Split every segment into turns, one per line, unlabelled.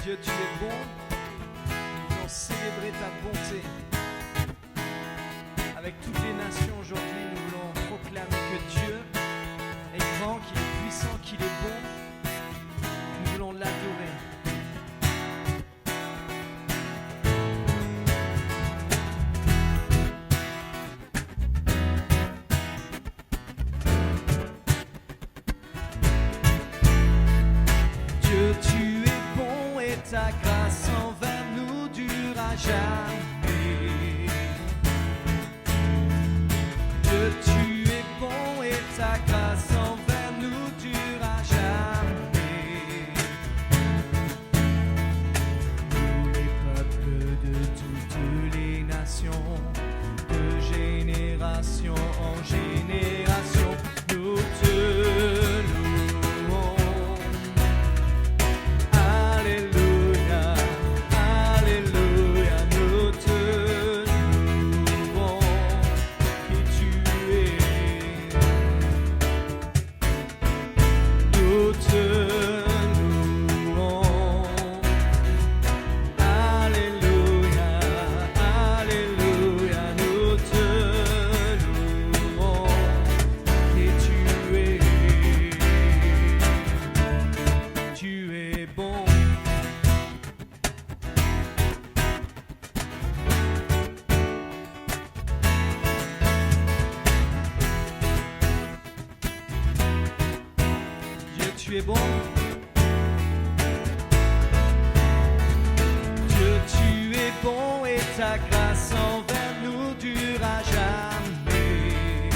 Dieu, tu es bon. Nous voulons célébrer ta bonté. Avec toutes les nations aujourd'hui, nous voulons proclamer que Dieu est grand, qu'il est puissant, qu'il est bon. Nous voulons l'adorer. Dieu, tu es bon et ta grâce envers nous durera jamais. Dieu, tu es bon et ta grâce envers nous durera jamais. Nous les peuples de toutes les nations, de génération en génération, nous te louons. Alléluia, Alléluia, nous te louons. Qui tu es, nous te louons. Alléluia, Alléluia, nous te louons. Qui tu es bon. Dieu, tu es bon. Dieu, tu es bon et ta grâce envers nous durera jamais.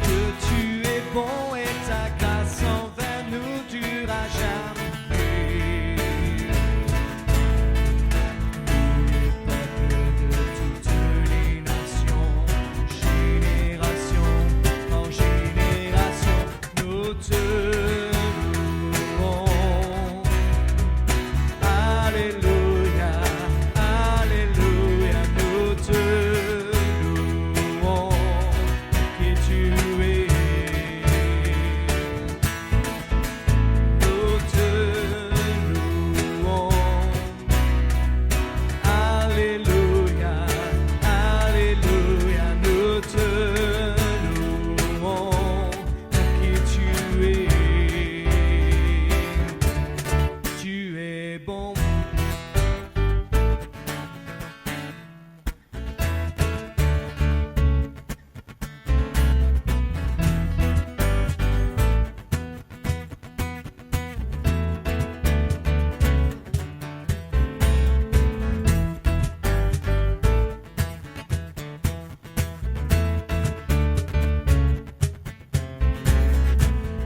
Dieu, tu es bon et ta grâce envers nous durera jamais. Nous les peuples de toutes les nations, génération en génération, nous te louons. Alléluia, Alléluia, nous te louons. Qui tu es, nous te louons. Alléluia, Alléluia, nous te louons. Qui tu es bon.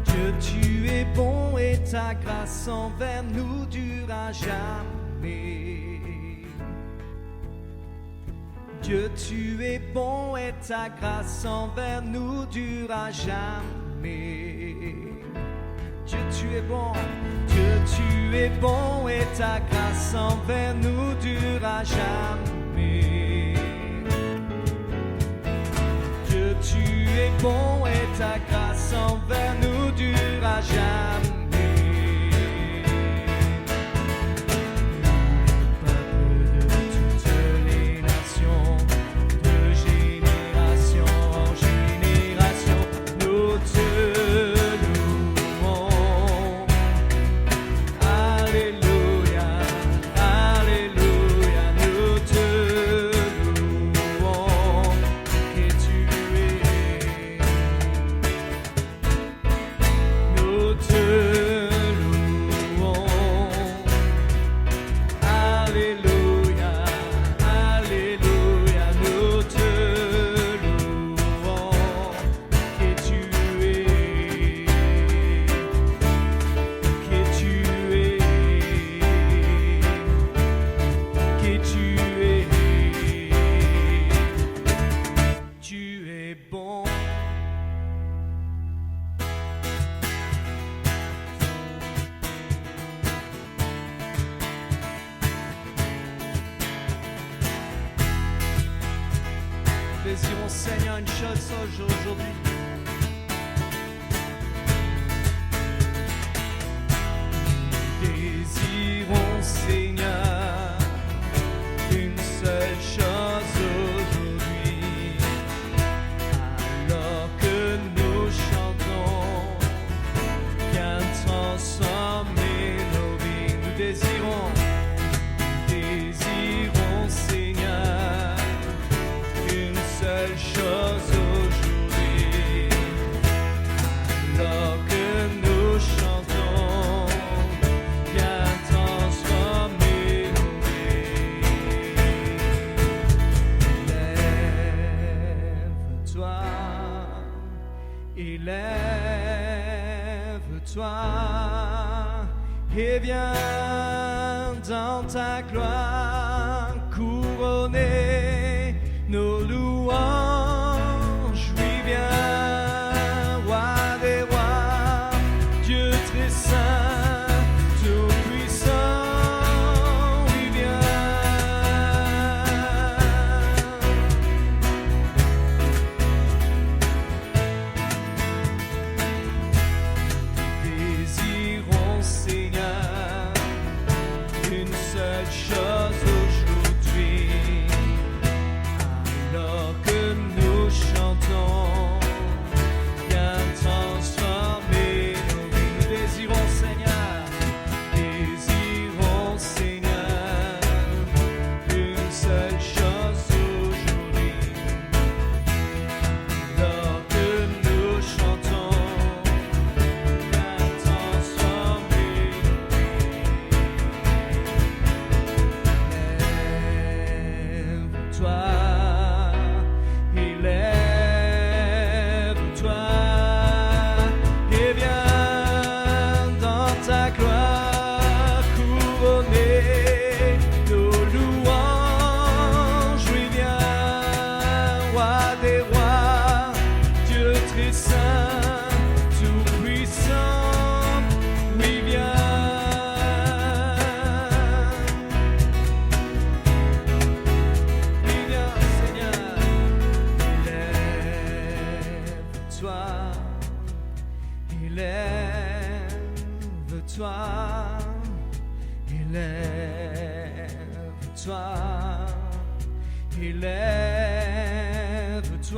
Dieu, tu es bon et ta grâce envers nous durera jamais. Dieu, tu es bon et ta grâce envers nous durera jamais. Dieu, tu es bon. Dieu, tu es bon et ta grâce envers nous durera jamais. Dieu, tu es bon et ta grâce envers nous durera jamais. Nous, les peuples de toutes les nations, de génération en génération, nous te louons. Alléluia, Alléluia, nous te louons. Qui tu es, nous te louons. Alléluia, Alléluia, nous te louons. Qui tu es, qui tu es, qui tu es bon. Désirons, Seigneur, une chose aujourd'hui. toi et viens dans ta gloire couronner nos louanges. Oui, viens, roi des rois, Dieu très saint, tout puissant. Oui, désirons, Seigneur, une seule chose aujourd'hui, alors que nous chantons, viens transformer nos vies. Nous désirons, Seigneur, une seule chose aujourd'hui, alors que nous chantons, viens transformer nos vies. Lève-toi, élève-toi, et viens dans ta gloire couronner nos louanges. Oui, viens, roi des rois, Dieu très saint, tout puissant. Oui, viens, Seigneur, élève-toi, élève-toi, élève-toi,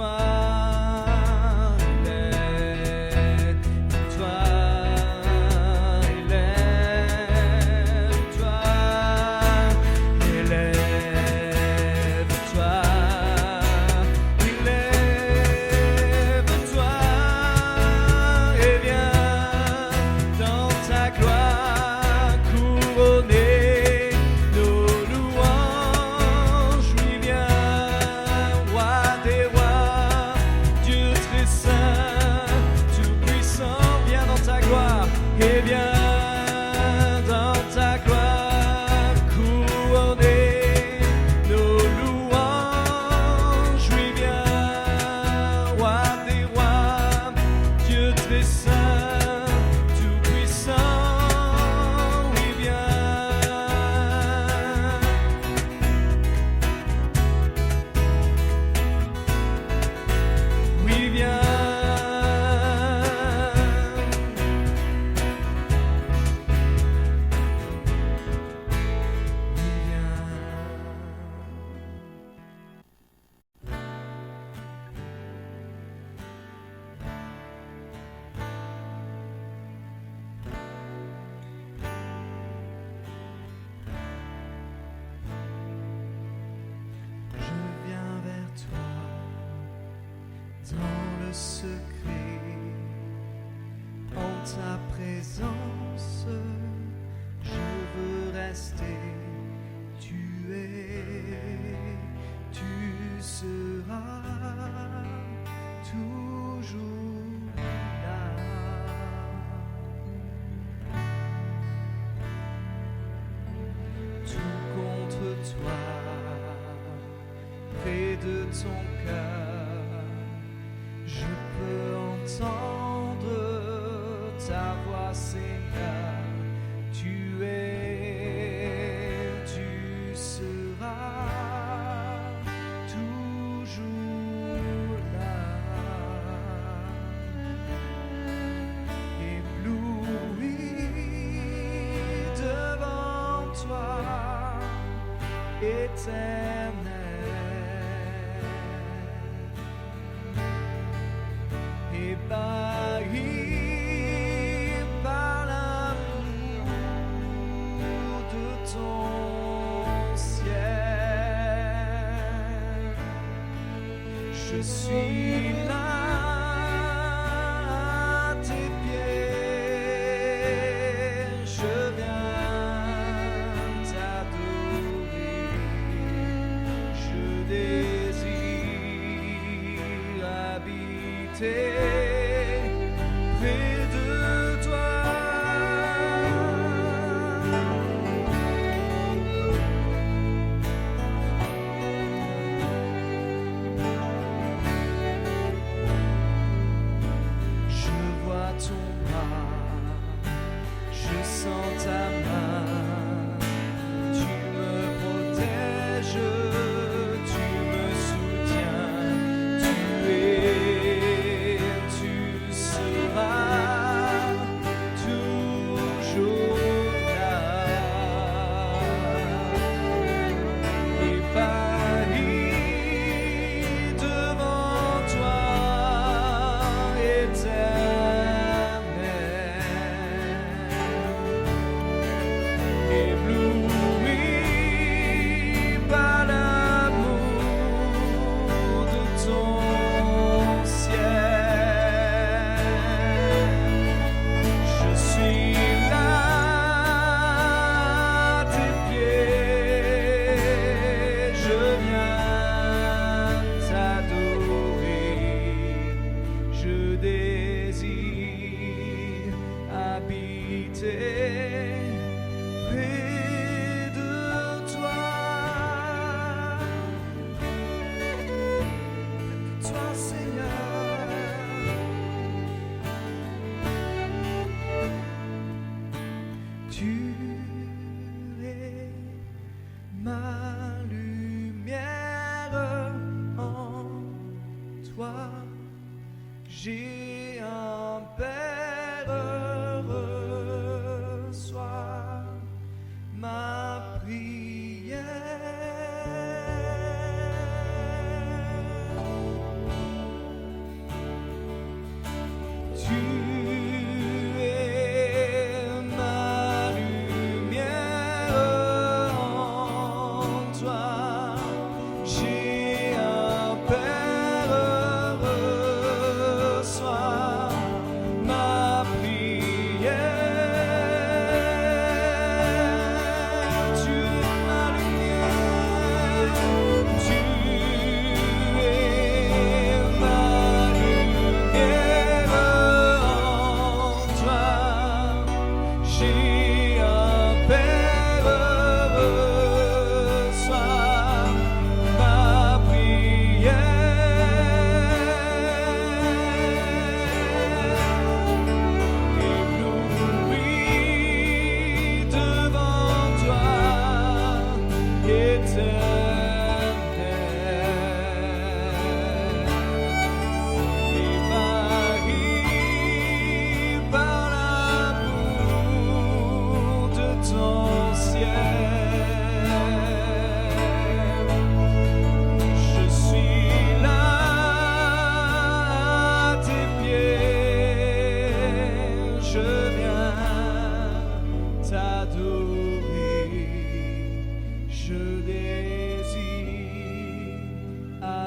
élève-toi, élève-toi, élève-toi, élève-toi, et viens dans ta gloire couronner nos louanges. Oui, viens, roi des rois, Dieu très saint, tout puissant. Viens dans ta gloire et viens dans ta gloire couronner nos louanges. Oui, viens, roi des rois, Dieu très saint, tout puissant. Oui, viens, je viens vers toi dans le secret, en ta présence, je veux rester. Tu es, tu seras toujours là. Tout contre toi, près de ton cœur, je peux entendre ta voix, Seigneur. Tu es, tu seras toujours là. Ébloui devant toi, éternel, ébahi par l'amour de ton ciel. Je suis là à tes pieds, je viens t'adorer, je désire habiter près de toi.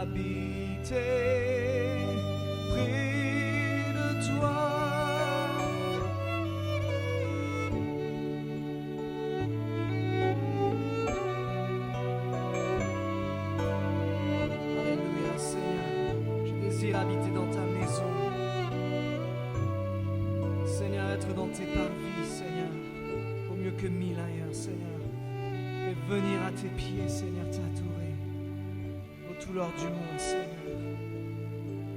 habiter près de toi. Alléluia, Seigneur, je désire habiter dans ta maison. Seigneur, être dans tes parvis, Seigneur, au mieux que 1000 ailleurs, Seigneur, et venir à tes pieds, Seigneur, t'adorer, au tout l'or du monde, Seigneur.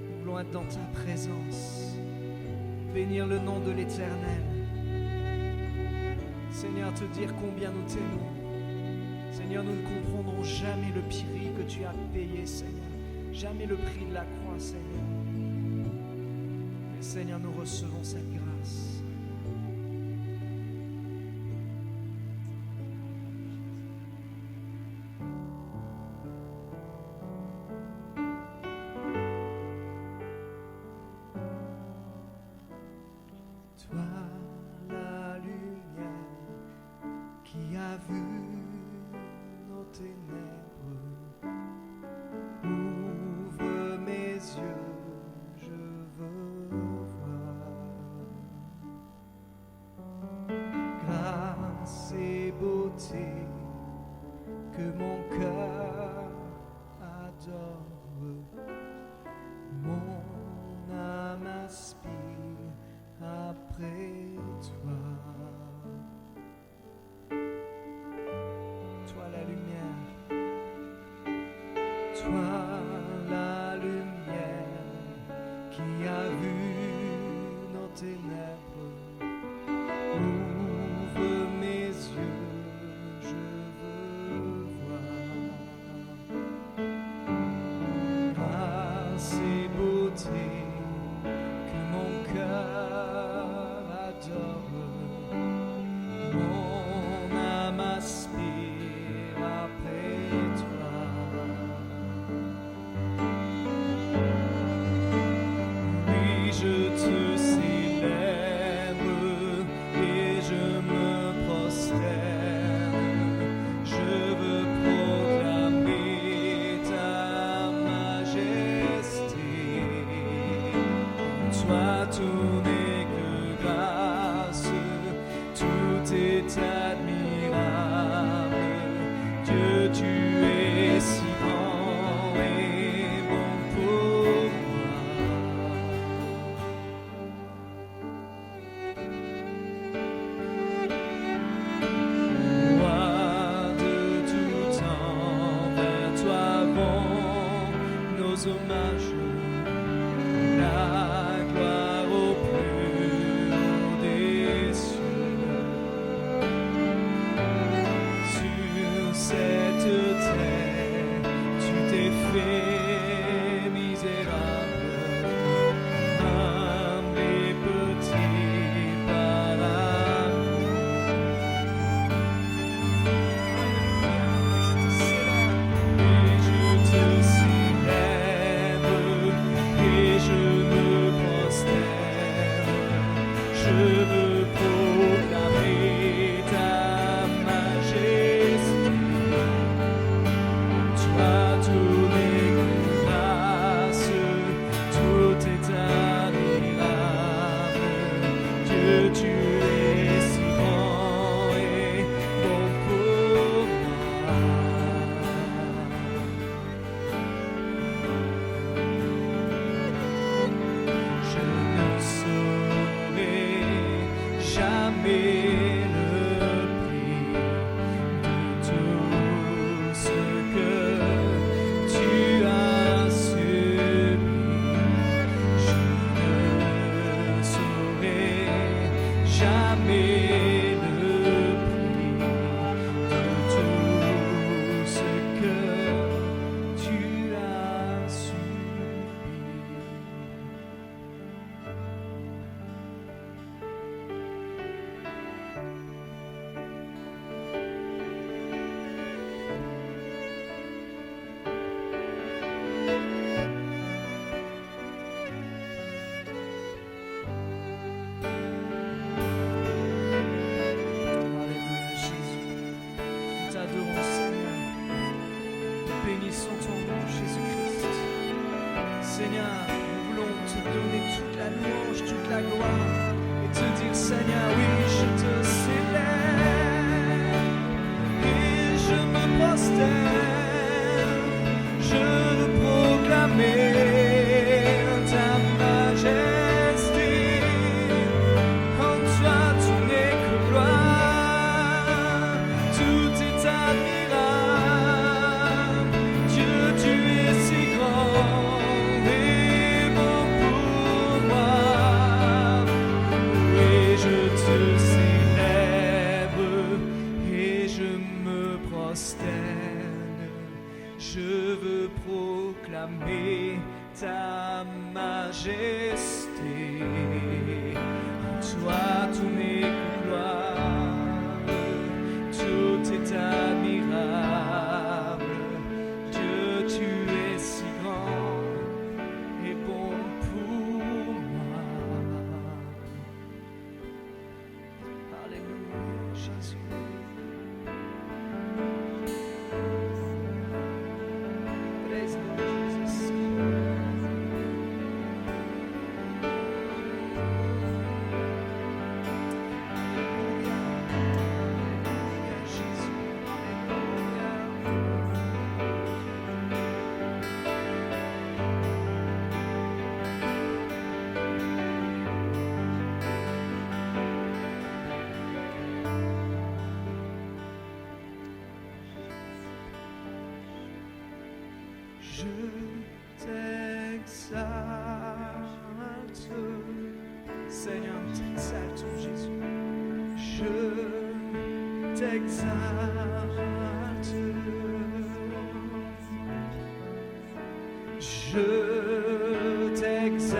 Nous voulons être dans ta présence, bénir le nom de l'Éternel. Seigneur, te dire combien nous t'aimons. Seigneur, nous ne comprendrons jamais le prix que tu as payé, Seigneur, jamais le prix de la croix, Seigneur. Mais Seigneur, nous recevons cette grâce. Toi, la lumière qui a vu nos ténèbres, ouvre mes yeux, je veux voir grâce et beauté que mon cœur adore, mon âme aspire après toi. Toi la lumière, toi la lumière qui a vu nos ténèbres, ouvre mes yeux, je veux voir grâce et beauté que mon cœur adore, mon âme aspire après toi. Oui, je te célèbre et je me prosterne, je veux proclamer ta majesté. Toi, tout n'est que grâce, tout est admirable. Dieu, tu es si grand et bon pour moi. Roi de tout temps, vers toi vont nos hommages. La gloire au plus haut des cieux. Sur cette terre, tu t'es fait misérable, humble et petit par amour. Et je te célèbre et je me prosterne, je veux proclamer ta majesté. Toi, tout n'est que grâce, tout est admirable. Dieu, tu es si grand et bon pour moi. Je ne saurais jamais le prix de tout ce que tu as subi. Je ne saurais jamais le prix de tout ce que tu as subi. Bénissons ton nom, Jésus-Christ. Seigneur, nous voulons te donner toute la louange, toute la gloire et te dire, Seigneur, oui, je te célèbre et je me prosterne, je veux proclamer ta majesté. En toi tout n'est que gloire, tout est admirable. Dieu, tu es si grand et bon pour moi. Et je te célèbre et je me prosterne. Je veux proclamer ta majesté. En toi tout n'est que gloire, tout est admirable. Dieu, tu es si grand et bon pour moi. Alléluia, Jésus. Praise the Lord Jesus. Alléluia, Jésus. Je t'exalte, Seigneur, nous t'exaltons, Jésus. Je t'exalte, je t'exalte,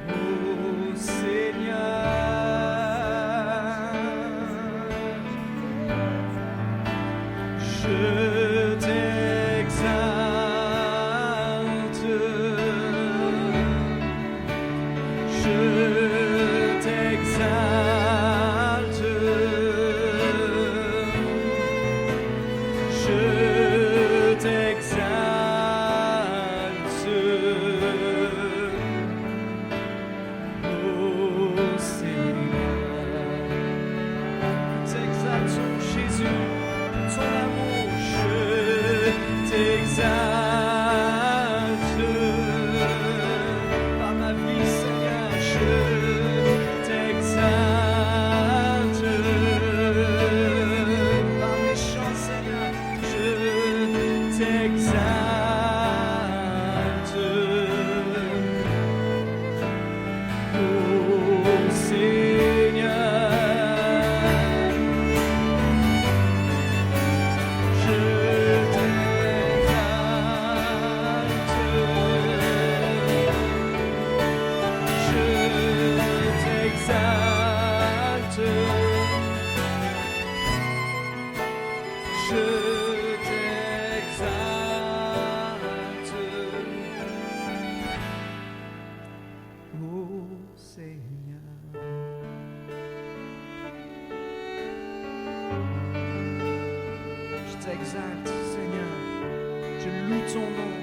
ô Seigneur. Je t'exalte, je t'exalte, je t'exalte, ô Seigneur. Nous t'exaltons, Jésus, pour ton amour. Je t'exalte par ma vie, Seigneur. Je t'exalte par mes chants, Seigneur. Je t'exalte, ô Seigneur. Je t'exalte, je t'exalte, ô Seigneur. Je t'exalte, Seigneur. Je loue ton nom.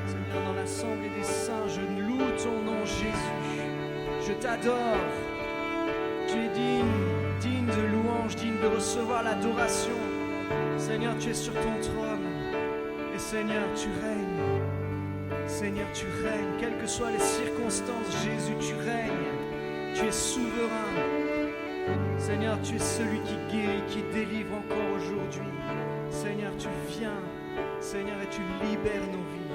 Seigneur, dans l'assemblée des saints, je loue ton nom, Jésus. Je t'adore. Tu es digne de louange, digne de recevoir l'adoration. Seigneur, tu es sur ton trône. Et Seigneur, tu règnes. Seigneur, tu règnes. Quelles que soient les circonstances, Jésus, tu règnes. Tu es souverain. Seigneur, tu es celui qui guérit, qui délivre encore aujourd'hui. Seigneur, tu viens, Seigneur, et tu libères nos vies.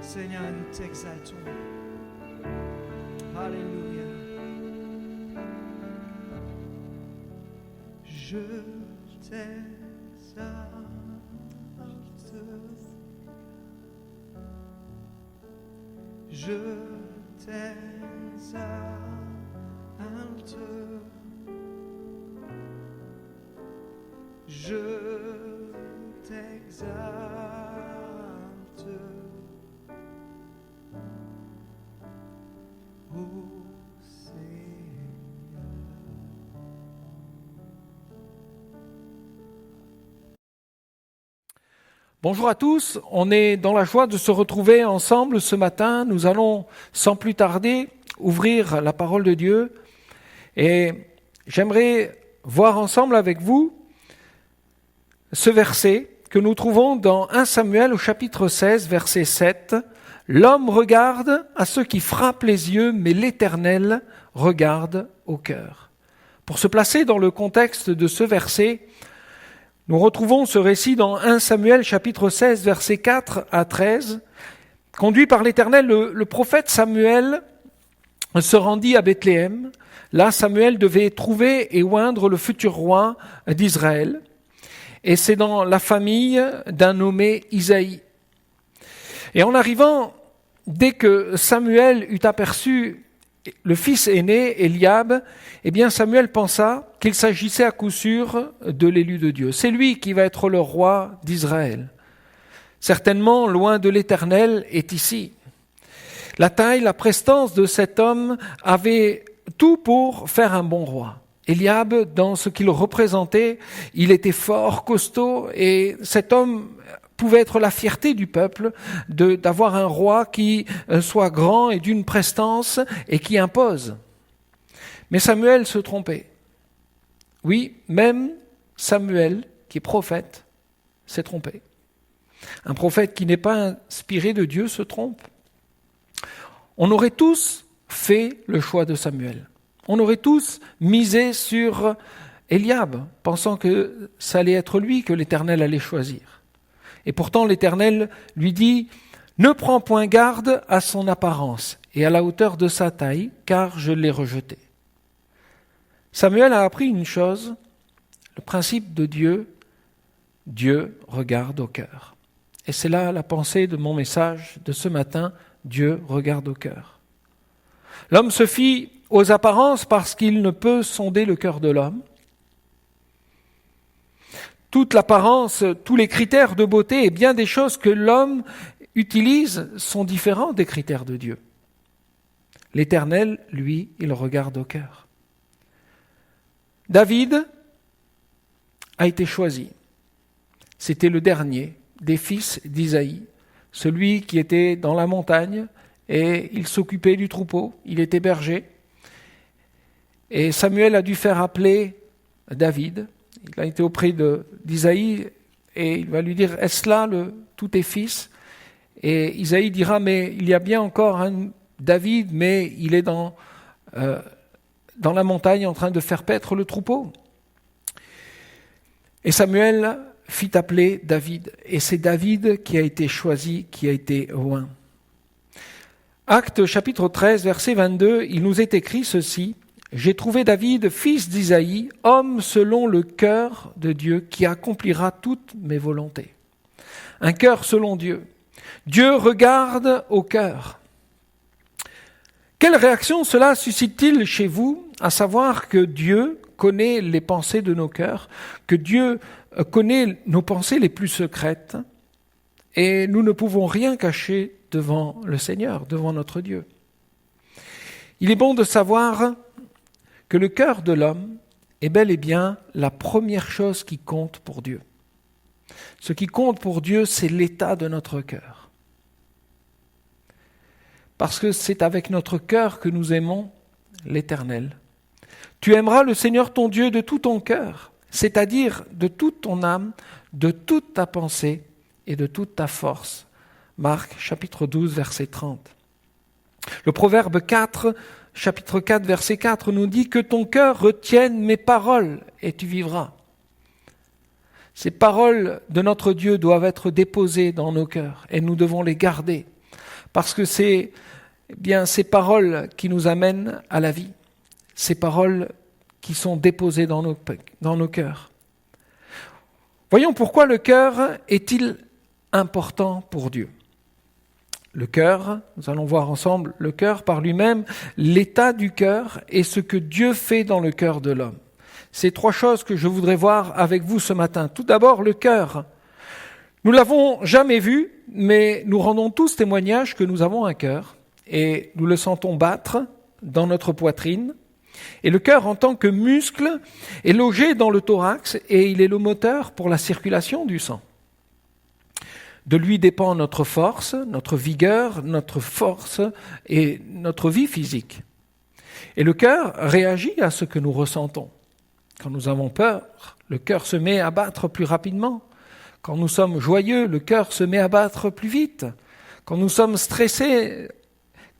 Seigneur, nous t'exaltons. Alléluia. Je t'exalte. Je t'exalte. Je t'exalte, ô Seigneur.
Bonjour à tous, on est dans la joie de se retrouver ensemble ce matin. Nous allons sans plus tarder ouvrir la parole de Dieu et j'aimerais voir ensemble avec vous ce verset que nous trouvons dans 1 Samuel au chapitre 16, verset 7. « L'homme regarde à ceux qui frappent les yeux, mais l'Éternel regarde au cœur. » Pour se placer dans le contexte de ce verset, nous retrouvons ce récit dans 1 Samuel chapitre 16, versets 4 à 13. Conduit par l'Éternel, le prophète Samuel se rendit à Bethléem. Là, Samuel devait trouver et oindre le futur roi d'Israël. Et c'est dans la famille d'un nommé Isaïe. Et en arrivant, dès que Samuel eut aperçu le fils aîné, Eliab, eh bien Samuel pensa qu'il s'agissait à coup sûr de l'élu de Dieu. C'est lui qui va être le roi d'Israël. Certainement, loin de l'Éternel est ici. La taille, la prestance de cet homme avait tout pour faire un bon roi. Eliab, dans ce qu'il représentait, il était fort, costaud, et cet homme pouvait être la fierté du peuple d'avoir un roi qui soit grand et d'une prestance et qui impose. Mais Samuel se trompait. Oui, même Samuel, qui est prophète, s'est trompé. Un prophète qui n'est pas inspiré de Dieu se trompe. On aurait tous fait le choix de Samuel. On aurait tous misé sur Eliab, pensant que ça allait être lui que l'Éternel allait choisir. Et pourtant l'Éternel lui dit « Ne prends point garde à son apparence et à la hauteur de sa taille, car je l'ai rejeté. » Samuel a appris une chose, le principe de Dieu, Dieu regarde au cœur. Et c'est là la pensée de mon message de ce matin, Dieu regarde au cœur. L'homme se fie aux apparences parce qu'il ne peut sonder le cœur de l'homme. Toute l'apparence, tous les critères de beauté et bien des choses que l'homme utilise sont différents des critères de Dieu. L'Éternel, lui, il regarde au cœur. David a été choisi. C'était le dernier des fils d'Isaïe, celui qui était dans la montagne et il s'occupait du troupeau, il était berger. Et Samuel a dû faire appeler David. Il a été auprès d'Isaïe et il va lui dire « Est-ce là tous tes fils ?» Et Isaïe dira « Mais il y a bien encore un David, mais il est dans la montagne en train de faire paître le troupeau. » Et Samuel fit appeler David. Et c'est David qui a été choisi, qui a été oint. Actes chapitre 13, verset 22, il nous est écrit ceci. J'ai trouvé David, fils d'Isaïe, homme selon le cœur de Dieu, qui accomplira toutes mes volontés. Un cœur selon Dieu. Dieu regarde au cœur. Quelle réaction cela suscite-t-il chez vous, à savoir que Dieu connaît les pensées de nos cœurs, que Dieu connaît nos pensées les plus secrètes, et nous ne pouvons rien cacher devant le Seigneur, devant notre Dieu. Il est bon de savoir que le cœur de l'homme est bel et bien la première chose qui compte pour Dieu. Ce qui compte pour Dieu, c'est l'état de notre cœur. Parce que c'est avec notre cœur que nous aimons l'Éternel. Tu aimeras le Seigneur ton Dieu de tout ton cœur, c'est-à-dire de toute ton âme, de toute ta pensée et de toute ta force. Marc chapitre 12, verset 30. Le proverbe 4, chapitre 4, verset 4 nous dit « Que ton cœur retienne mes paroles et tu vivras ». Ces paroles de notre Dieu doivent être déposées dans nos cœurs et nous devons les garder parce que c'est bien ces paroles qui nous amènent à la vie, ces paroles qui sont déposées dans nos cœurs. Voyons pourquoi le cœur est-il important pour Dieu. Le cœur, nous allons voir ensemble le cœur par lui-même, l'état du cœur et ce que Dieu fait dans le cœur de l'homme. C'est trois choses que je voudrais voir avec vous ce matin. Tout d'abord, le cœur. Nous ne l'avons jamais vu, mais nous rendons tous témoignage que nous avons un cœur et nous le sentons battre dans notre poitrine. Et le cœur, en tant que muscle, est logé dans le thorax et il est le moteur pour la circulation du sang. De lui dépend notre force, notre vigueur, notre force et notre vie physique. Et le cœur réagit à ce que nous ressentons. Quand nous avons peur, le cœur se met à battre plus rapidement. Quand nous sommes joyeux, le cœur se met à battre plus vite. Quand nous sommes stressés,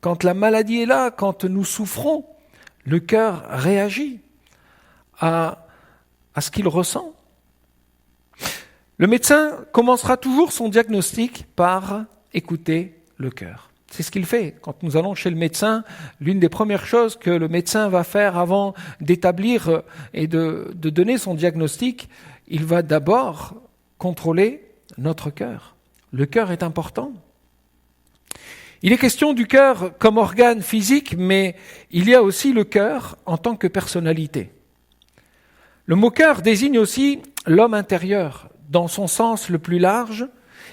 quand la maladie est là, quand nous souffrons, le cœur réagit à ce qu'il ressent. Le médecin commencera toujours son diagnostic par écouter le cœur. C'est ce qu'il fait. Quand nous allons chez le médecin, l'une des premières choses que le médecin va faire avant d'établir et de donner son diagnostic, il va d'abord contrôler notre cœur. Le cœur est important. Il est question du cœur comme organe physique, mais il y a aussi le cœur en tant que personnalité. Le mot cœur désigne aussi l'homme intérieur, dans son sens le plus large,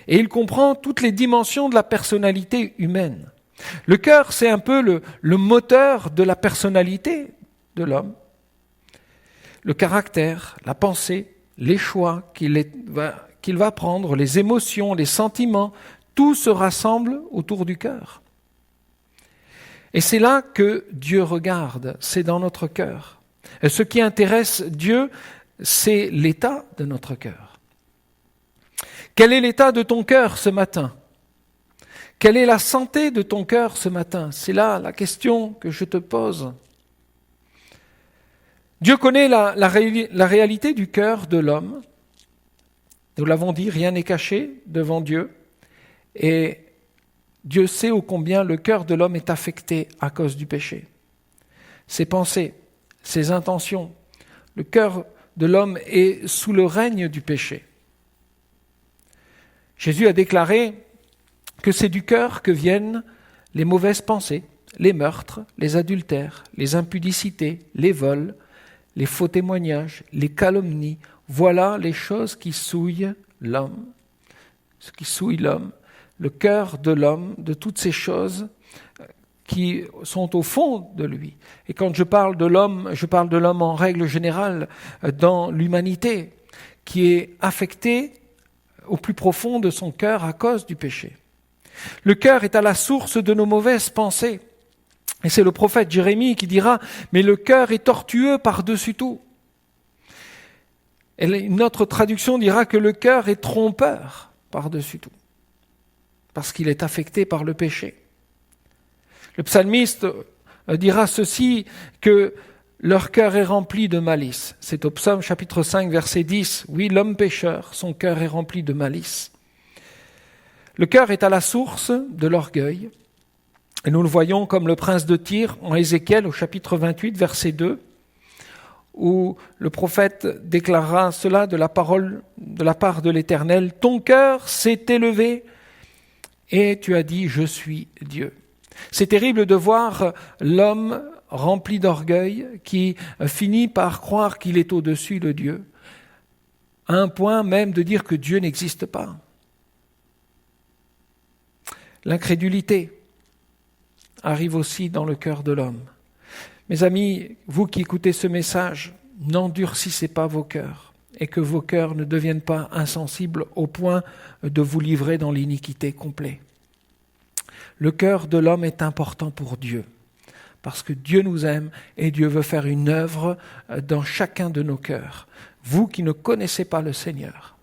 et il comprend toutes les dimensions de la personnalité humaine. Le cœur, c'est un peu le moteur de la personnalité de l'homme. Le caractère, la pensée, les choix qu'il va prendre, les émotions, les sentiments, tout se rassemble autour du cœur. Et c'est là que Dieu regarde, c'est dans notre cœur. Et ce qui intéresse Dieu, c'est l'état de notre cœur. Quel est l'état de ton cœur ce matin ? Quelle est la santé de ton cœur ce matin ? C'est là la question que je te pose. Dieu connaît la réalité du cœur de l'homme. Nous l'avons dit, rien n'est caché devant Dieu. Et Dieu sait ô combien le cœur de l'homme est affecté à cause du péché. Ses pensées, ses intentions, le cœur de l'homme est sous le règne du péché. Jésus a déclaré que c'est du cœur que viennent les mauvaises pensées, les meurtres, les adultères, les impudicités, les vols, les faux témoignages, les calomnies. Voilà les choses qui souillent l'homme. Ce qui souille l'homme, le cœur de l'homme, de toutes ces choses qui sont au fond de lui. Et quand je parle de l'homme en règle générale dans l'humanité, qui est affectée au plus profond de son cœur à cause du péché. Le cœur est à la source de nos mauvaises pensées. Et c'est le prophète Jérémie qui dira « Mais le cœur est tortueux par-dessus tout ». Et une autre traduction dira que le cœur est trompeur par-dessus tout, parce qu'il est affecté par le péché. Le psalmiste dira ceci, que leur cœur est rempli de malice. C'est au psaume chapitre 5, verset 10. Oui, l'homme pécheur, son cœur est rempli de malice. Le cœur est à la source de l'orgueil. Et nous le voyons comme le prince de Tyr en Ézéchiel au chapitre 28, verset 2, où le prophète déclarera cela de la part de l'Éternel. Ton cœur s'est élevé et tu as dit, je suis Dieu. C'est terrible de voir l'homme rempli d'orgueil qui finit par croire qu'il est au-dessus de Dieu, à un point même de dire que Dieu n'existe pas. L'incrédulité arrive aussi dans le cœur de l'homme. Mes amis, vous qui écoutez ce message, n'endurcissez pas vos cœurs et que vos cœurs ne deviennent pas insensibles au point de vous livrer dans l'iniquité complète. Le cœur de l'homme est important pour Dieu, parce que Dieu nous aime et Dieu veut faire une œuvre dans chacun de nos cœurs. Vous qui ne connaissez pas le Seigneur,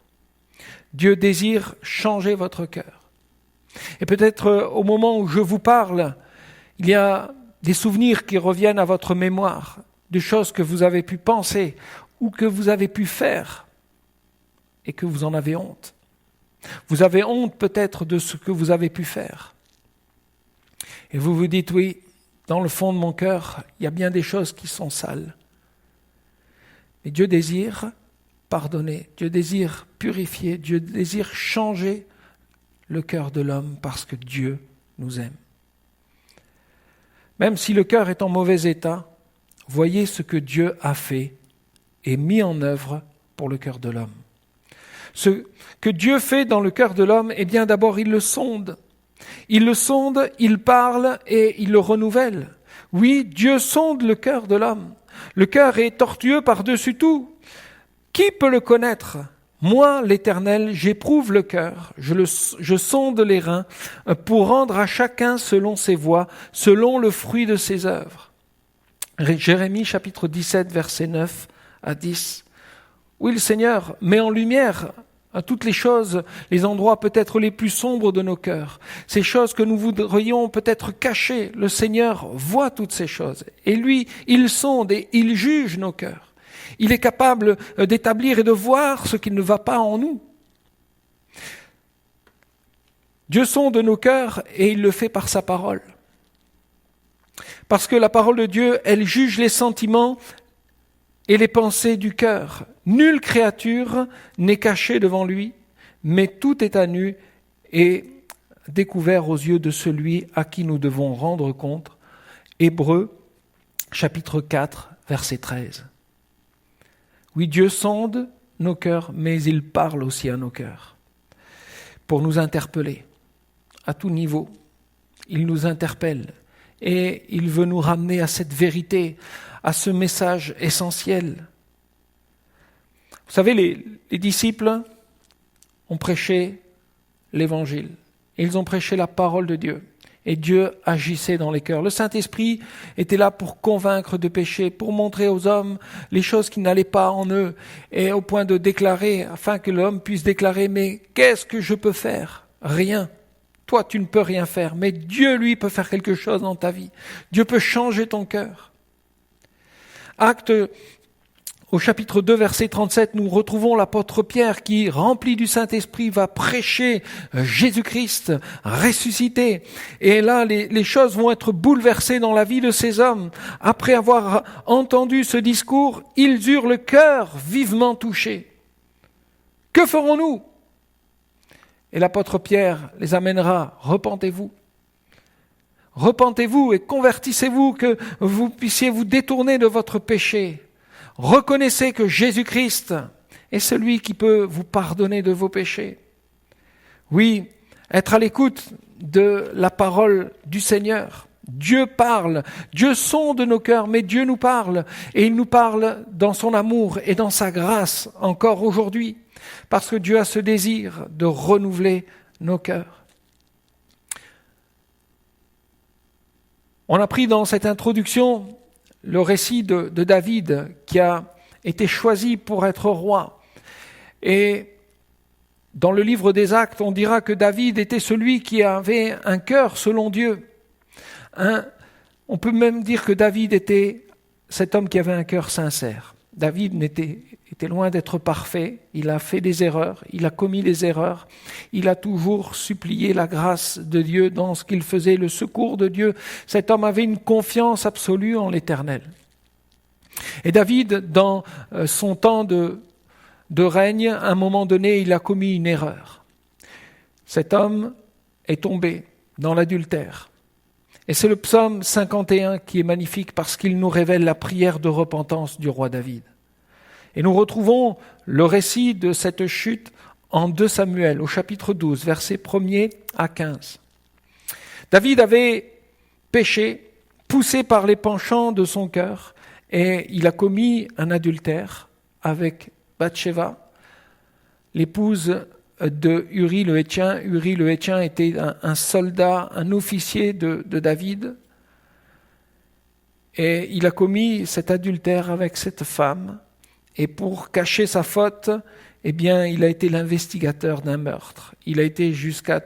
Dieu désire changer votre cœur. Et peut-être au moment où je vous parle, il y a des souvenirs qui reviennent à votre mémoire, de choses que vous avez pu penser ou que vous avez pu faire et que vous en avez honte. Vous avez honte peut-être de ce que vous avez pu faire. Et vous vous dites, oui, dans le fond de mon cœur, il y a bien des choses qui sont sales. Mais Dieu désire pardonner, Dieu désire purifier, Dieu désire changer le cœur de l'homme parce que Dieu nous aime. Même si le cœur est en mauvais état, voyez ce que Dieu a fait et mis en œuvre pour le cœur de l'homme. Ce que Dieu fait dans le cœur de l'homme, eh bien d'abord il le sonde. Il le sonde, il parle et il le renouvelle. Oui, Dieu sonde le cœur de l'homme. Le cœur est tortueux par-dessus tout. Qui peut le connaître ? Moi, l'Éternel, j'éprouve le cœur, je sonde les reins pour rendre à chacun selon ses voies, selon le fruit de ses œuvres. Jérémie chapitre 17, versets 9 à 10. Oui, le Seigneur met en lumière à toutes les choses, les endroits peut-être les plus sombres de nos cœurs, ces choses que nous voudrions peut-être cacher. Le Seigneur voit toutes ces choses et lui, il sonde et il juge nos cœurs. Il est capable d'établir et de voir ce qui ne va pas en nous. Dieu sonde nos cœurs et il le fait par sa parole. Parce que la parole de Dieu, elle juge les sentiments et les pensées du cœur. Nulle créature n'est cachée devant lui, mais tout est à nu et découvert aux yeux de celui à qui nous devons rendre compte. Hébreux, chapitre 4, verset 13. Oui, Dieu sonde nos cœurs, mais il parle aussi à nos cœurs pour nous interpeller à tout niveau. Il nous interpelle et il veut nous ramener à cette vérité, à ce message essentiel. Vous savez, les disciples ont prêché l'évangile. Ils ont prêché la parole de Dieu. Et Dieu agissait dans les cœurs. Le Saint-Esprit était là pour convaincre de péché, pour montrer aux hommes les choses qui n'allaient pas en eux, et au point de déclarer, afin que l'homme puisse déclarer, mais qu'est-ce que je peux faire ? Rien. Toi, tu ne peux rien faire, mais Dieu, lui, peut faire quelque chose dans ta vie. Dieu peut changer ton cœur. Acte au chapitre 2, verset 37, nous retrouvons l'apôtre Pierre qui, rempli du Saint-Esprit, va prêcher Jésus-Christ ressuscité. Et là, les choses vont être bouleversées dans la vie de ces hommes. Après avoir entendu ce discours, ils eurent le cœur vivement touché. Que ferons-nous ? Et l'apôtre Pierre les amènera, repentez-vous. Repentez-vous et convertissez-vous, que vous puissiez vous détourner de votre péché. Reconnaissez que Jésus-Christ est celui qui peut vous pardonner de vos péchés. Oui, être à l'écoute de la parole du Seigneur. Dieu parle, Dieu sonde nos cœurs, mais Dieu nous parle. Et il nous parle dans son amour et dans sa grâce encore aujourd'hui. Parce que Dieu a ce désir de renouveler nos cœurs. On a pris dans cette introduction le récit de David qui a été choisi pour être roi. Et dans le livre des Actes, on dira que David était celui qui avait un cœur selon Dieu. On peut même dire que David était cet homme qui avait un cœur sincère. David était loin d'être parfait, il a fait des erreurs, il a commis des erreurs, il a toujours supplié la grâce de Dieu dans ce qu'il faisait, le secours de Dieu. Cet homme avait une confiance absolue en l'Éternel. Et David, dans son temps de règne, à un moment donné, il a commis une erreur. Cet homme est tombé dans l'adultère. Et c'est le psaume 51 qui est magnifique parce qu'il nous révèle la prière de repentance du roi David. Et nous retrouvons le récit de cette chute en 2 Samuel, au chapitre 12, versets 1er à 15. David avait péché, poussé par les penchants de son cœur, et il a commis un adultère avec Bathsheba, l'épouse de Uri le Héthien. Uri le Héthien était un soldat, un officier de David. Et il a commis cet adultère avec cette femme. Et pour cacher sa faute, eh bien, il a été l'investigateur d'un meurtre. Il a été jusqu'à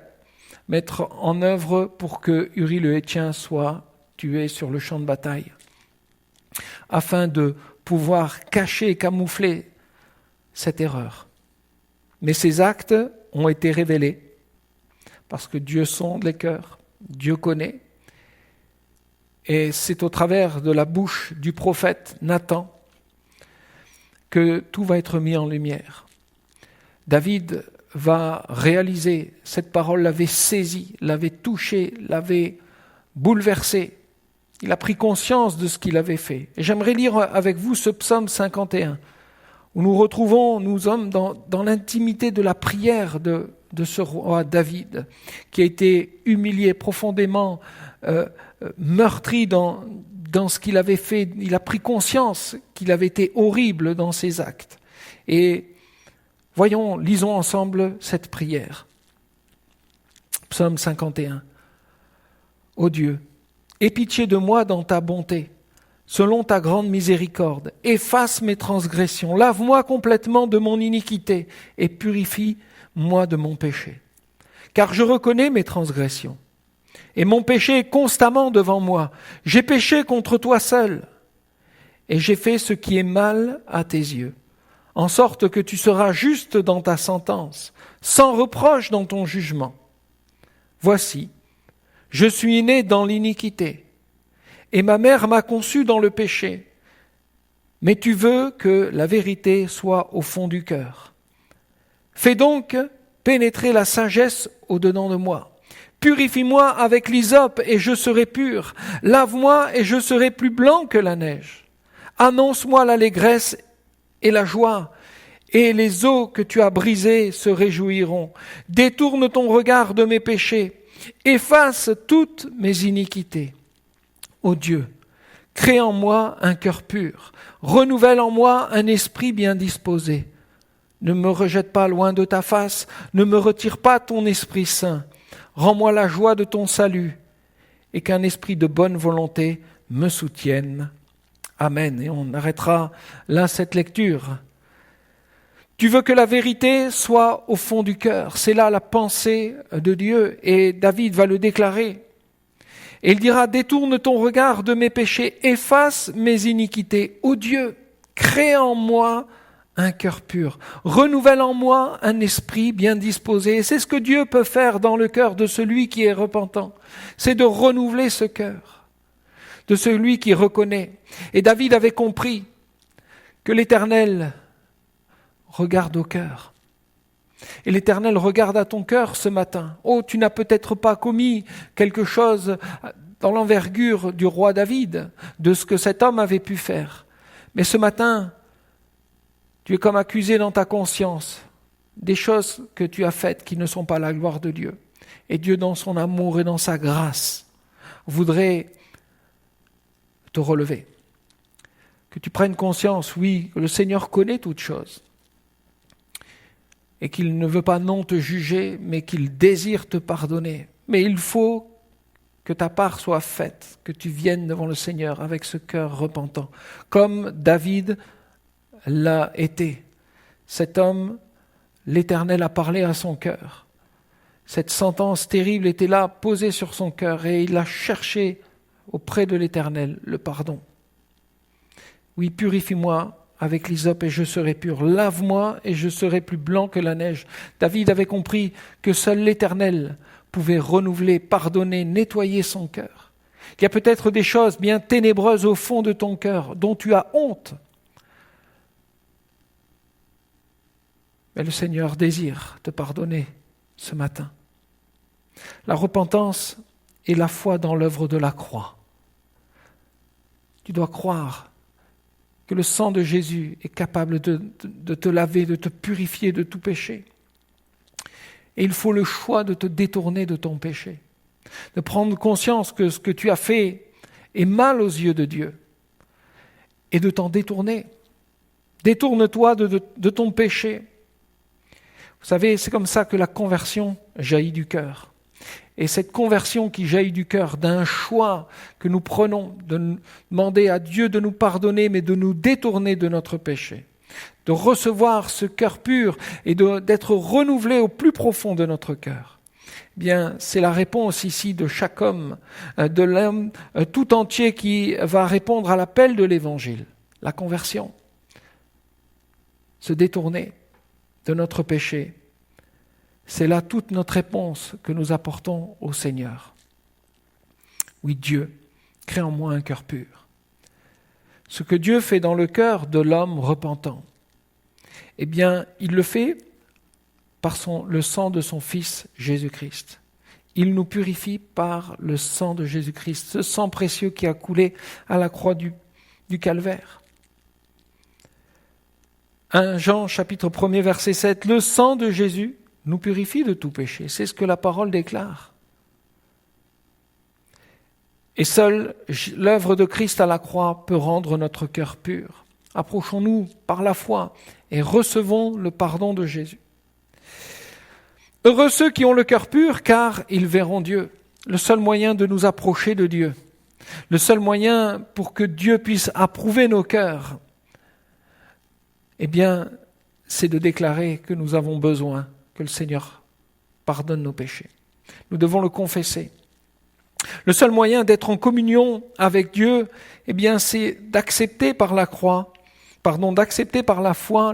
mettre en œuvre pour que Uri le Héthien soit tué sur le champ de bataille, afin de pouvoir cacher et camoufler cette erreur. Mais ces actes ont été révélés parce que Dieu sonde les cœurs, Dieu connaît. Et c'est au travers de la bouche du prophète Nathan que tout va être mis en lumière. David va réaliser, cette parole l'avait saisi, l'avait touché, l'avait bouleversé. Il a pris conscience de ce qu'il avait fait. Et j'aimerais lire avec vous ce psaume 51, où nous retrouvons, nous sommes dans l'intimité de la prière de ce roi David, qui a été humilié, profondément meurtri dans ce qu'il avait fait. Il a pris conscience qu'il avait été horrible dans ses actes. Et Lisons ensemble cette prière. Psaume 51. Ô Dieu, aie pitié de moi dans ta bonté, selon ta grande miséricorde. Efface mes transgressions, lave-moi complètement de mon iniquité et purifie-moi de mon péché. Car je reconnais mes transgressions, et mon péché est constamment devant moi. J'ai péché contre toi seul, et j'ai fait ce qui est mal à tes yeux, en sorte que tu seras juste dans ta sentence, sans reproche dans ton jugement. Voici, je suis né dans l'iniquité, et ma mère m'a conçu dans le péché. Mais tu veux que la vérité soit au fond du cœur. Fais donc pénétrer la sagesse au-dedans de moi. Purifie-moi avec l'hysope et je serai pur. Lave-moi et je serai plus blanc que la neige. Annonce-moi l'allégresse et la joie, et les eaux que tu as brisées se réjouiront. Détourne ton regard de mes péchés. Efface toutes mes iniquités. Ô Dieu, crée en moi un cœur pur, renouvelle en moi un esprit bien disposé. Ne me rejette pas loin de ta face, ne me retire pas ton Esprit Saint. Rends-moi la joie de ton salut, et qu'un esprit de bonne volonté me soutienne. Amen. Et on arrêtera là cette lecture. Tu veux que la vérité soit au fond du cœur. C'est là la pensée de Dieu, et David va le déclarer. Et il dira, détourne ton regard de mes péchés, efface mes iniquités. Ô Dieu, crée en moi un cœur pur, renouvelle en moi un esprit bien disposé. Et c'est ce que Dieu peut faire dans le cœur de celui qui est repentant. C'est de renouveler ce cœur, de celui qui reconnaît. Et David avait compris que l'Éternel regarde au cœur. Et l'Éternel regarde à ton cœur ce matin. Oh, tu n'as peut-être pas commis quelque chose dans l'envergure du roi David, de ce que cet homme avait pu faire. Mais ce matin, tu es comme accusé dans ta conscience des choses que tu as faites qui ne sont pas la gloire de Dieu. Et Dieu, dans son amour et dans sa grâce, voudrait te relever. Que tu prennes conscience, oui, que le Seigneur connaît toutes choses. Et qu'il ne veut pas non te juger, mais qu'il désire te pardonner. Mais il faut que ta part soit faite, que tu viennes devant le Seigneur avec ce cœur repentant, comme David l'a été. Cet homme, l'Éternel a parlé à son cœur. Cette sentence terrible était là, posée sur son cœur, et il a cherché auprès de l'Éternel le pardon. Oui, purifie-moi avec l'hysope et je serai pur. Lave-moi et je serai plus blanc que la neige. David avait compris que seul l'Éternel pouvait renouveler, pardonner, nettoyer son cœur. Qu'il y a peut-être des choses bien ténébreuses au fond de ton cœur dont tu as honte. Mais le Seigneur désire te pardonner ce matin. La repentance est la foi dans l'œuvre de la croix. Tu dois croire que le sang de Jésus est capable de te laver, de te purifier de tout péché. Et il faut le choix de te détourner de ton péché, de prendre conscience que ce que tu as fait est mal aux yeux de Dieu et de t'en détourner. Détourne-toi de ton péché. Vous savez, c'est comme ça que la conversion jaillit du cœur. Et cette conversion qui jaillit du cœur, d'un choix que nous prenons, de demander à Dieu de nous pardonner, mais de nous détourner de notre péché, de recevoir ce cœur pur et d'être renouvelé au plus profond de notre cœur. Eh bien, c'est la réponse ici de chaque homme, de l'homme tout entier qui va répondre à l'appel de l'Évangile, la conversion. Se détourner de notre péché. C'est là toute notre réponse que nous apportons au Seigneur. Oui, Dieu, crée en moi un cœur pur. Ce que Dieu fait dans le cœur de l'homme repentant, eh bien, il le fait par le sang de son Fils Jésus-Christ. Il nous purifie par le sang de Jésus-Christ, ce sang précieux qui a coulé à la croix du Calvaire. 1 Jean chapitre 1er verset 7, le sang de Jésus nous purifie de tout péché. C'est ce que la parole déclare. Et seule l'œuvre de Christ à la croix peut rendre notre cœur pur. approchons-nous par la foi et recevons le pardon de Jésus. Heureux ceux qui ont le cœur pur, car ils verront Dieu. Le seul moyen de nous approcher de Dieu, le seul moyen pour que Dieu puisse approuver nos cœurs, eh bien, c'est de déclarer que nous avons besoin que le Seigneur pardonne nos péchés. Nous devons le confesser. Le seul moyen d'être en communion avec Dieu, eh bien, c'est d'accepter par la foi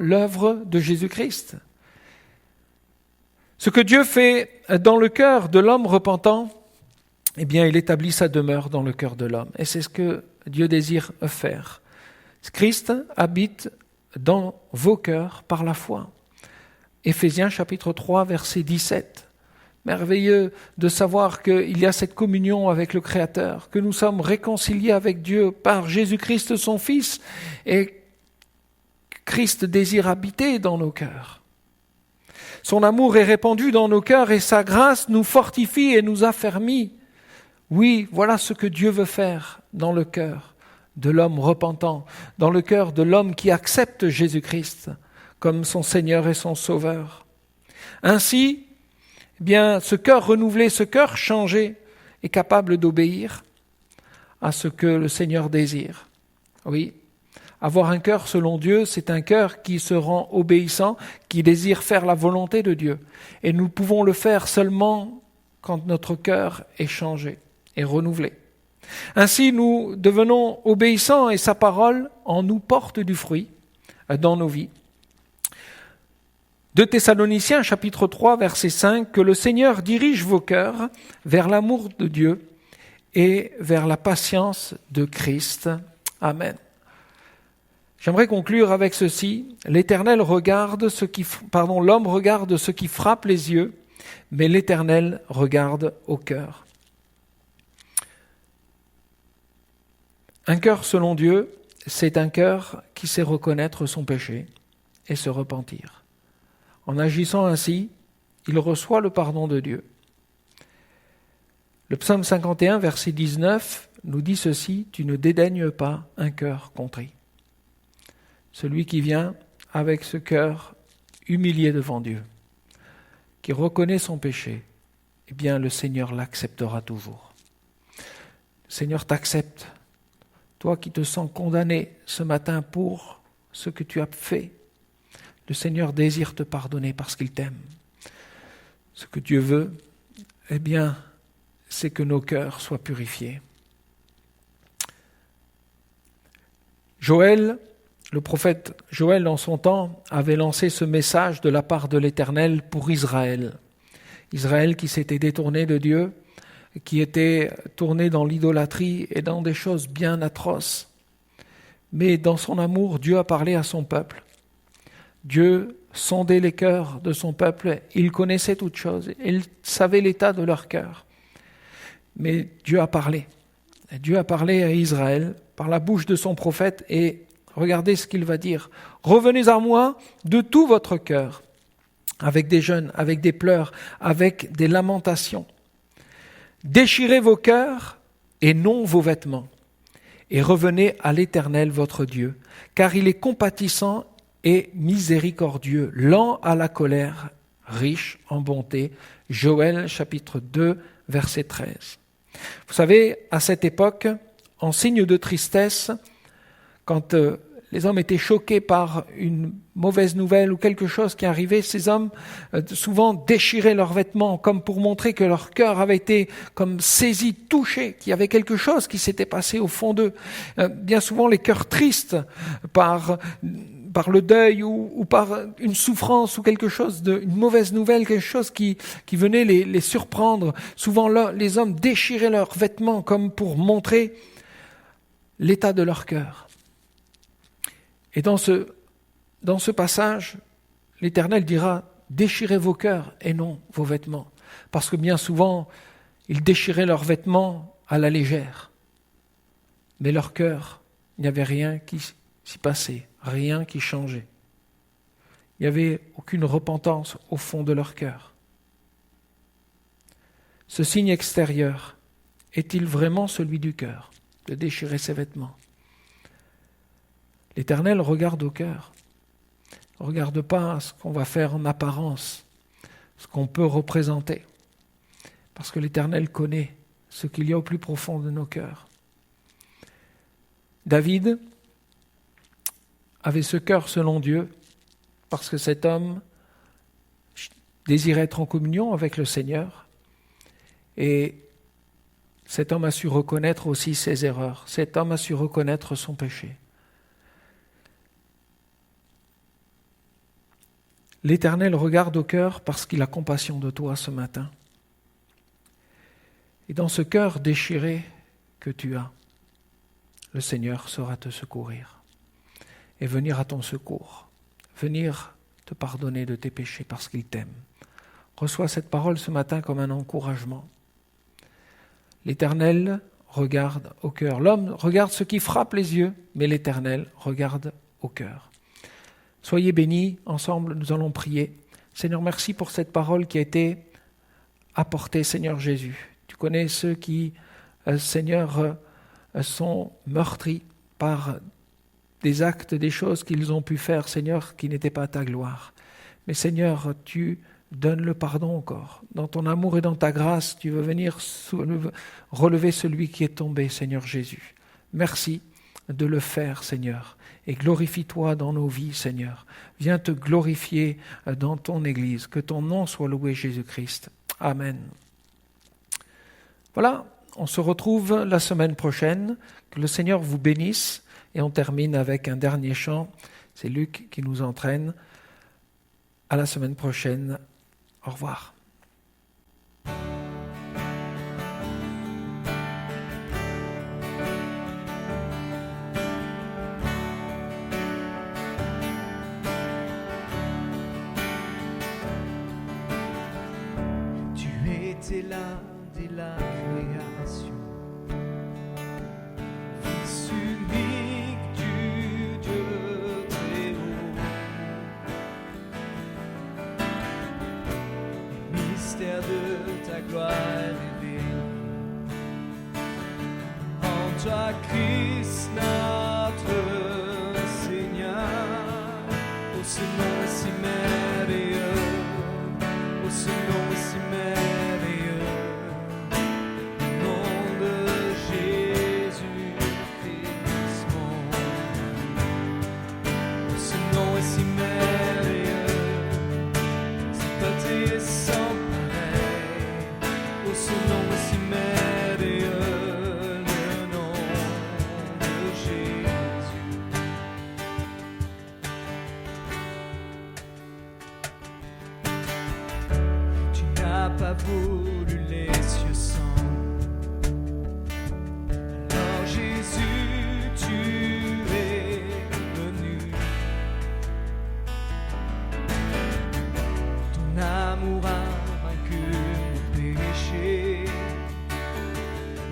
l'œuvre de Jésus-Christ. Ce que Dieu fait dans le cœur de l'homme repentant, eh bien, il établit sa demeure dans le cœur de l'homme. Et c'est ce que Dieu désire faire. Christ habite dans vos cœurs par la foi. Éphésiens chapitre 3, verset 17. Merveilleux de savoir qu'il y a cette communion avec le Créateur, que nous sommes réconciliés avec Dieu par Jésus-Christ son Fils, et Christ désire habiter dans nos cœurs. Son amour est répandu dans nos cœurs et sa grâce nous fortifie et nous affermit. Oui, voilà ce que Dieu veut faire dans le cœur de l'homme repentant, dans le cœur de l'homme qui accepte Jésus-Christ comme son Seigneur et son Sauveur. Ainsi, eh bien, ce cœur renouvelé, ce cœur changé est capable d'obéir à ce que le Seigneur désire. Oui, avoir un cœur selon Dieu, c'est un cœur qui se rend obéissant, qui désire faire la volonté de Dieu. Et nous pouvons le faire seulement quand notre cœur est changé et renouvelé. Ainsi, nous devenons obéissants et sa parole en nous porte du fruit dans nos vies. 2 Thessaloniciens, chapitre 3, verset 5, « Que le Seigneur dirige vos cœurs vers l'amour de Dieu et vers la patience de Christ. » Amen. J'aimerais conclure avec ceci. L'Éternel regarde l'homme regarde ce qui frappe les yeux, mais l'Éternel regarde au cœur. Un cœur selon Dieu, c'est un cœur qui sait reconnaître son péché et se repentir. En agissant ainsi, il reçoit le pardon de Dieu. Le psaume 51, verset 19, nous dit ceci, « Tu ne dédaignes pas un cœur contrit. » Celui qui vient avec ce cœur humilié devant Dieu, qui reconnaît son péché, eh bien le Seigneur l'acceptera toujours. Le Seigneur t'accepte. Toi qui te sens condamné ce matin pour ce que tu as fait, le Seigneur désire te pardonner parce qu'il t'aime. Ce que Dieu veut, eh bien, c'est que nos cœurs soient purifiés. Joël, le prophète Joël, en son temps, avait lancé ce message de la part de l'Éternel pour Israël. Israël qui s'était détourné de Dieu, qui était tourné dans l'idolâtrie et dans des choses bien atroces. Mais dans son amour, Dieu a parlé à son peuple. Dieu sondait les cœurs de son peuple, il connaissait toutes choses, il savait l'état de leur cœur. Mais Dieu a parlé. Dieu a parlé à Israël par la bouche de son prophète et regardez ce qu'il va dire. « Revenez à moi de tout votre cœur, avec des jeûnes, avec des pleurs, avec des lamentations. Déchirez vos cœurs et non vos vêtements, et revenez à l'Éternel votre Dieu, car il est compatissant et miséricordieux, lent à la colère, riche en bonté. » Joël chapitre 2, verset 13. Vous savez, à cette époque, en signe de tristesse, quand les hommes étaient choqués par une mauvaise nouvelle ou quelque chose qui arrivait, ces hommes souvent déchiraient leurs vêtements comme pour montrer que leur cœur avait été comme saisi, touché, qu'il y avait quelque chose qui s'était passé au fond d'eux. Bien souvent, les cœurs tristes par le deuil ou par une souffrance ou quelque chose, une mauvaise nouvelle, quelque chose qui venait les surprendre. Souvent, là, les hommes déchiraient leurs vêtements comme pour montrer l'état de leur cœur. Et dans ce passage, l'Éternel dira « Déchirez vos cœurs et non vos vêtements ». Parce que bien souvent, ils déchiraient leurs vêtements à la légère. Mais leur cœur, il n'y avait rien qui s'y passait, rien qui changeait. Il n'y avait aucune repentance au fond de leur cœur. Ce signe extérieur est-il vraiment celui du cœur, de déchirer ses vêtements ? L'Éternel regarde au cœur. Ne regarde pas ce qu'on va faire en apparence, ce qu'on peut représenter. Parce que l'Éternel connaît ce qu'il y a au plus profond de nos cœurs. David avait ce cœur selon Dieu, parce que cet homme désirait être en communion avec le Seigneur, et cet homme a su reconnaître aussi ses erreurs, cet homme a su reconnaître son péché. L'Éternel regarde au cœur parce qu'il a compassion de toi ce matin. Et dans ce cœur déchiré que tu as, le Seigneur saura te secourir et venir à ton secours, venir te pardonner de tes péchés parce qu'il t'aime. Reçois cette parole ce matin comme un encouragement. L'Éternel regarde au cœur. L'homme regarde ce qui frappe les yeux, mais l'Éternel regarde au cœur. Soyez bénis, ensemble nous allons prier. Seigneur, merci pour cette parole qui a été apportée, Seigneur Jésus. Tu connais ceux qui, Seigneur, sont meurtris par des actes, des choses qu'ils ont pu faire, Seigneur, qui n'étaient pas à ta gloire. Mais Seigneur, tu donnes le pardon encore. Dans ton amour et dans ta grâce, tu veux venir relever celui qui est tombé, Seigneur Jésus. Merci de le faire, Seigneur. Et glorifie-toi dans nos vies, Seigneur. Viens te glorifier dans ton Église. Que ton nom soit loué, Jésus-Christ. Amen. Voilà, on se retrouve la semaine prochaine. Que le Seigneur vous bénisse. Et on termine avec un dernier chant. C'est Luc qui nous entraîne. À la semaine prochaine. Au revoir.
Tu étais là dès la création, Fils unique du Dieu très haut. Les mystères de ta gloire révélés en toi, Christ notre Seigneur. Oh, ce nom est si merveilleux, oh, ce nom est si merveilleux, le nom de Jésus-Christ mon Dieu. Oh, ce nom est si merveilleux, si petit et sans pareil. Oh, ce nom est si merveilleux, le nom de Jésus. Tu n'as pas voulu les cieux sans. Alors Jésus, tu es venu. Ton amour a vaincu nos péchés.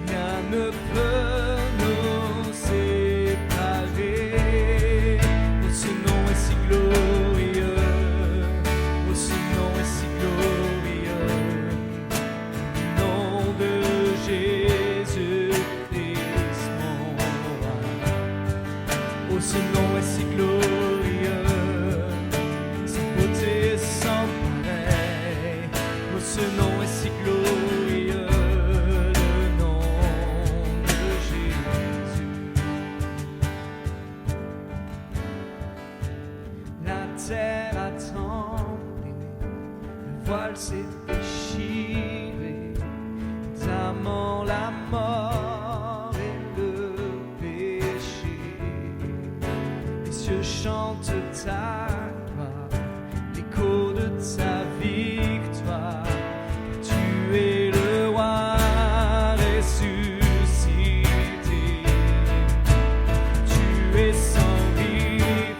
Rien ne peut nous séparer. Oh, ce nom est si glorieux. Oh, ce nom est si glorieux. Le nom de Jésus-Christ mon roi. Oh, ce nom est si glorieux. Sans beauté, sans pareil. Oh, ce nom est si glorieux. Le nom de Jésus. La terre a tremblé, le voile s'est déchiré, notamment la mort et le péché. Les cieux chantent ta gloire, l'écho de ta victoire. Tu es le roi ressuscité. Tu es sans rival,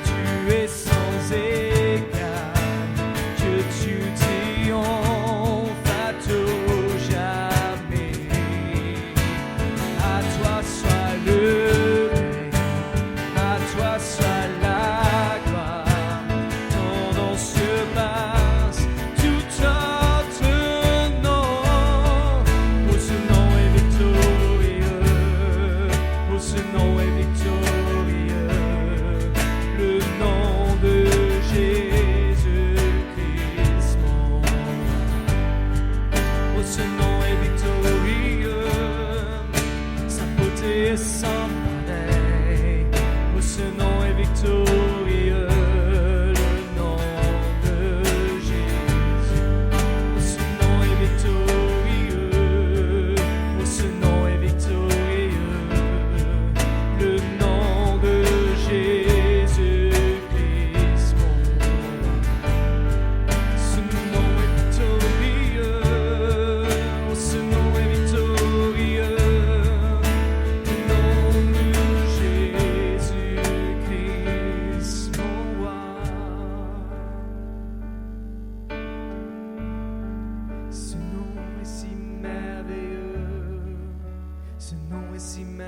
tu es sans égal. Que tu triomphes à tout jamais. À toi soit le règne, à toi soit la gloire. Ton nom se bat.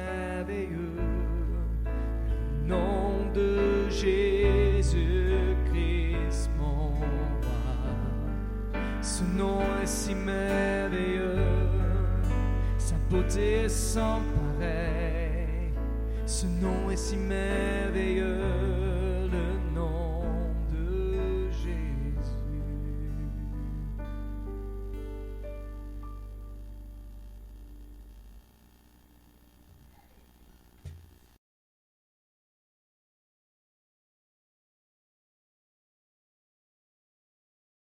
merveilleux. Le nom de Jésus-Christ, mon roi. Ce nom est si merveilleux, sa beauté est sans pareil. Ce nom est si merveilleux.